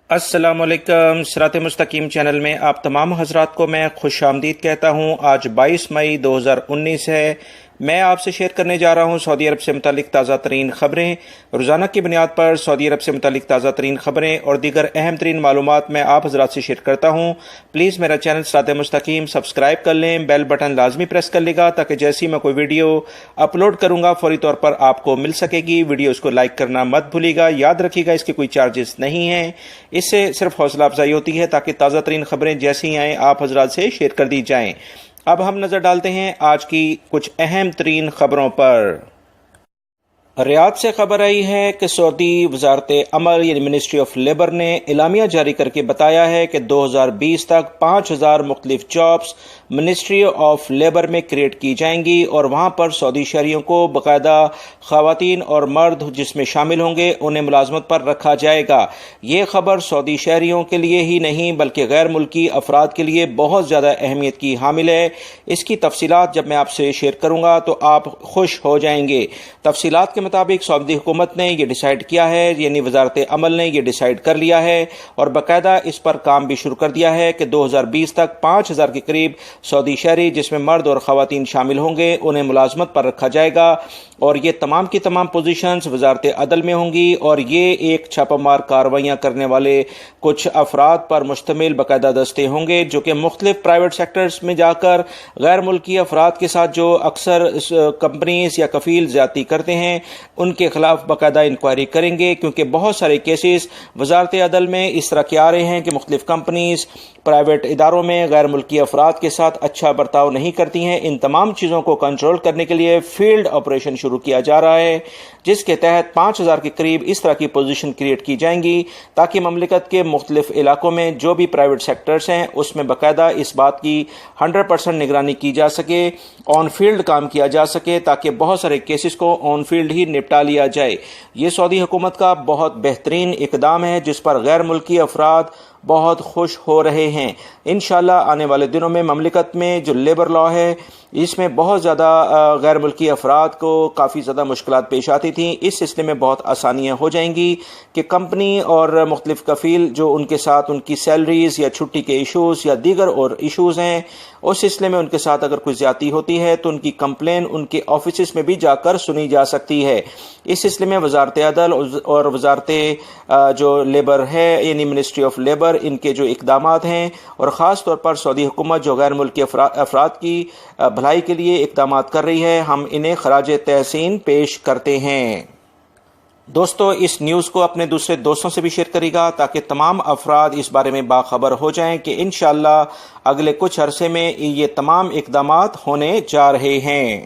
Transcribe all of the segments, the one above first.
السلام علیکم۔ صراط مستقیم چینل میں آپ تمام حضرات کو میں خوش آمدید کہتا ہوں۔ آج 22 مئی 2019 ہے۔ میں آپ سے شیئر کرنے جا رہا ہوں سعودی عرب سے متعلق تازہ ترین خبریں۔ روزانہ کی بنیاد پر سعودی عرب سے متعلق تازہ ترین خبریں اور دیگر اہم ترین معلومات میں آپ حضرات سے شیئر کرتا ہوں۔ پلیز میرا چینل صراط مستقیم سبسکرائب کر لیں، بیل بٹن لازمی پریس کر لے گا تاکہ جیسی میں کوئی ویڈیو اپلوڈ کروں گا فوری طور پر آپ کو مل سکے گی۔ ویڈیوز کو لائک کرنا مت بھولیے گا، یاد رکھیے گا اس کے کوئی چارجز نہیں ہیں، اس سے صرف حوصلہ افزائی ہوتی ہے تاکہ تازہ ترین خبریں جیسی آئیں آپ حضرات سے شیئر کر دی جائیں۔ اب ہم نظر ڈالتے ہیں آج کی کچھ اہم ترین خبروں پر۔ ریاض سے خبر آئی ہے کہ سعودی وزارت عمل یعنی منسٹری آف لیبر نے اعلامیہ جاری کر کے بتایا ہے کہ 2020 تک 5000 مختلف جابس منسٹری آف لیبر میں کریٹ کی جائیں گی اور وہاں پر سعودی شہریوں کو باقاعدہ خواتین اور مرد جس میں شامل ہوں گے انہیں ملازمت پر رکھا جائے گا۔ یہ خبر سعودی شہریوں کے لیے ہی نہیں بلکہ غیر ملکی افراد کے لیے بہت زیادہ اہمیت کی حامل ہے۔ اس کی تفصیلات جب میں آپ سے شیئر کروں گا تو آپ خوش ہو جائیں گے۔ تفصیلات کے مطابق سعودی حکومت نے یہ ڈیسائیڈ کیا ہے، یعنی وزارت عمل نے یہ ڈیسائیڈ کر لیا ہے اور باقاعدہ اس پر کام بھی شروع کر دیا ہے کہ 2020 تک 5000 کے قریب سعودی شہری جس میں مرد اور خواتین شامل ہوں گے انہیں ملازمت پر رکھا جائے گا اور یہ تمام کی تمام پوزیشنز وزارت عدل میں ہوں گی اور یہ ایک چھاپہ مار کارروائیاں کرنے والے کچھ افراد پر مشتمل باقاعدہ دستے ہوں گے جو کہ مختلف پرائیویٹ سیکٹرز میں جا کر غیر ملکی افراد کے ساتھ جو اکثر کمپنیز یا کفیل زیادتی کرتے ہیں ان کے خلاف باقاعدہ انکوائری کریں گے، کیونکہ بہت سارے کیسز وزارت عدل میں اس طرح کے آ رہے ہیں کہ مختلف کمپنیز پرائیویٹ اداروں میں غیر ملکی افراد کے ساتھ اچھا برتاؤ نہیں کرتی ہیں۔ ان تمام چیزوں کو کنٹرول کرنے کے لیے فیلڈ آپریشن شروع کیا جا رہا ہے جس کے تحت 5000 کے قریب اس طرح کی پوزیشن کریٹ کی جائیں گی تاکہ مملکت کے مختلف علاقوں میں جو بھی پرائیویٹ سیکٹرز ہیں اس میں باقاعدہ اس بات کی 100% نگرانی کی جا سکے، آن فیلڈ کام کیا جا سکے تاکہ بہت سارے کیسز کو آن فیلڈ ہی نپٹا لیا جائے۔ یہ سعودی حکومت کا بہت بہترین اقدام ہے جس پر غیر ملکی افراد بہت خوش ہو رہے ہیں۔ انشاءاللہ آنے والے دنوں میں مملکت میں جو لیبر لا ہے اس میں بہت زیادہ غیر ملکی افراد کو کافی زیادہ مشکلات پیش آتی تھیں، اس سلسلے میں بہت آسانیاں ہو جائیں گی کہ کمپنی اور مختلف کفیل جو ان کے ساتھ ان کی سیلریز یا چھٹی کے ایشوز یا دیگر اور ایشوز ہیں اس سلسلے میں ان کے ساتھ اگر کوئی زیادتی ہوتی ہے تو ان کی کمپلین ان کے آفیسز میں بھی جا کر سنی جا سکتی ہے۔ اس سلسلے میں وزارت عدل اور وزارت جو لیبر ہے یعنی منسٹری آف لیبر ان کے جو اقدامات ہیں اور خاص طور پر سعودی حکومت جو غیر ملکی افراد کی بھلائی کے لیے اقدامات کر رہی ہے ہم انہیں خراج تحسین پیش کرتے ہیں۔ دوستو اس نیوز کو اپنے دوسرے دوستوں سے بھی شیئر کرے گا تاکہ تمام افراد اس بارے میں باخبر ہو جائیں کہ انشاءاللہ اگلے کچھ عرصے میں یہ تمام اقدامات ہونے جا رہے ہیں۔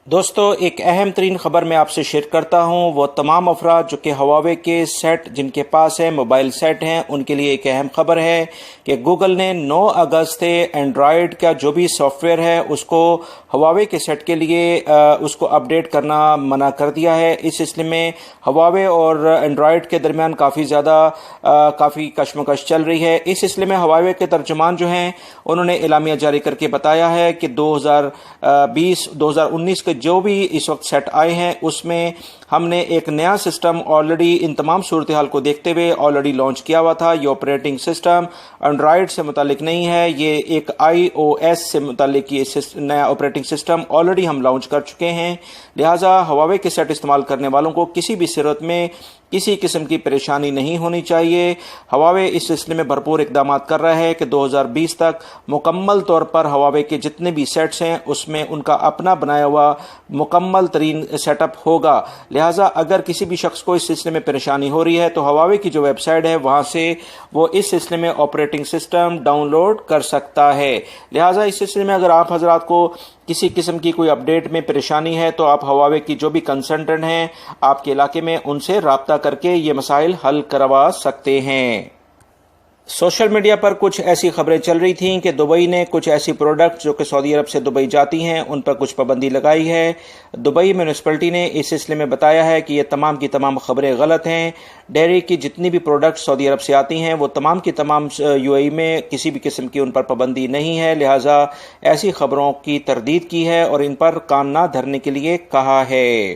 دوستو ایک اہم ترین خبر میں آپ سے شیئر کرتا ہوں، وہ تمام افراد جو کہ ہواوے کے سیٹ جن کے پاس ہے موبائل سیٹ ہیں ان کے لیے ایک اہم خبر ہے کہ گوگل نے 9 اگست سے اینڈرائیڈ کا جو بھی سافٹ ویئر ہے اس کو ہواوے کے سیٹ کے لیے اس کو اپڈیٹ کرنا منع کر دیا ہے۔ اس سلسلے میں ہواوے اور اینڈرائیڈ کے درمیان کافی کشمکش چل رہی ہے۔ اس سلسلے میں ہواوے کے ترجمان جو ہیں انہوں نے اعلامیہ جاری کر کے بتایا ہے کہ 2019 کے جو بھی اس وقت سیٹ آئے ہیں اس میں ہم نے ایک نیا سسٹم آلریڈی ان تمام صورتحال کو دیکھتے ہوئے آلریڈی لانچ کیا ہوا تھا۔ یہ آپریٹنگ سسٹم اینڈرائیڈ سے متعلق نہیں ہے، یہ ایک iOS سے متعلق یہ نیا آپریٹنگ سسٹم آلریڈی ہم لانچ کر چکے ہیں، لہٰذا ہواوے کے سیٹ استعمال کرنے والوں کو کسی بھی صورت میں کسی قسم کی پریشانی نہیں ہونی چاہیے۔ ہواوے اس سلسلے میں بھرپور اقدامات کر رہا ہے کہ 2020 تک مکمل طور پر ہواوے کے جتنے بھی سیٹس ہیں اس میں ان کا اپنا بنایا ہوا مکمل ترین سیٹ اپ ہوگا، لہٰذا اگر کسی بھی شخص کو اس سلسلے میں پریشانی ہو رہی ہے تو ہواوے کی جو ویب سائٹ ہے وہاں سے وہ اس سلسلے میں آپریٹنگ سسٹم ڈاؤن لوڈ کر سکتا ہے۔ لہٰذا اس سلسلے میں اگر آپ حضرات کو کسی قسم کی کوئی اپڈیٹ میں پریشانی ہے تو آپ ہواوے کی جو بھی کنسلٹنٹ ہیں آپ کے علاقے میں ان سے رابطہ کر کے یہ مسائل حل کروا سکتے ہیں۔ سوشل میڈیا پر کچھ ایسی خبریں چل رہی تھیں کہ دبئی نے کچھ ایسی پروڈکٹس جو کہ سعودی عرب سے دبئی جاتی ہیں ان پر کچھ پابندی لگائی ہے۔ دبئی میونسپلٹی نے اس سلسلے میں بتایا ہے کہ یہ تمام کی تمام خبریں غلط ہیں۔ ڈیری کی جتنی بھی پروڈکٹس سعودی عرب سے آتی ہیں وہ تمام کی تمام UAE میں کسی بھی قسم کی ان پر پابندی نہیں ہے، لہٰذا ایسی خبروں کی تردید کی ہے اور ان پر کان نہ دھرنے کے لیے کہا ہے۔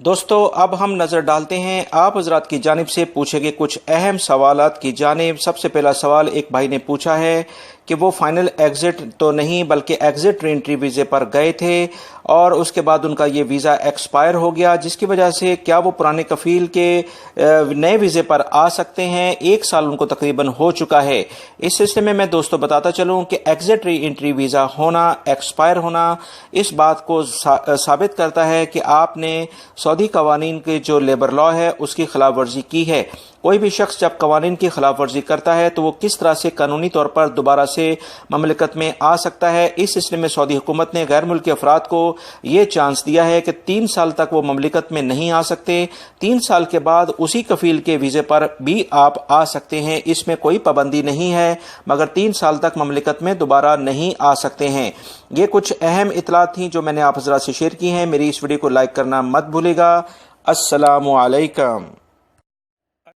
دوستو اب ہم نظر ڈالتے ہیں آپ حضرات کی جانب سے پوچھے گئے کچھ اہم سوالات کی جانب۔ سب سے پہلا سوال ایک بھائی نے پوچھا ہے کہ وہ فائنل ایگزٹ تو نہیں بلکہ ایگزٹ ری انٹری ویزے پر گئے تھے اور اس کے بعد ان کا یہ ویزا ایکسپائر ہو گیا، جس کی وجہ سے کیا وہ پرانے کفیل کے نئے ویزے پر آ سکتے ہیں؟ 1 سال ان کو تقریباً ہو چکا ہے۔ اس سلسلے میں دوستو بتاتا چلوں کہ ایگزٹ ری انٹری ویزا ہونا، ایکسپائر ہونا اس بات کو ثابت کرتا ہے کہ آپ نے سعودی قوانین کے جو لیبر لا ہے اس کی خلاف ورزی کی ہے۔ کوئی بھی شخص جب قوانین کی خلاف ورزی کرتا ہے تو وہ کس طرح سے قانونی طور پر دوبارہ سے مملکت میں آ سکتا ہے؟ اس سلسلے میں سعودی حکومت نے غیر ملکی افراد کو یہ چانس دیا ہے کہ 3 سال تک وہ مملکت میں نہیں آ سکتے، 3 سال کے بعد اسی کفیل کے ویزے پر بھی آپ آ سکتے ہیں، اس میں کوئی پابندی نہیں ہے، مگر 3 سال تک مملکت میں دوبارہ نہیں آ سکتے ہیں۔ یہ کچھ اہم اطلاعات تھیں جو میں نے آپ حضرات سے شیئر کی ہیں۔ میری اس ویڈیو کو لائک کرنا مت بھولے گا۔ السلام علیکم۔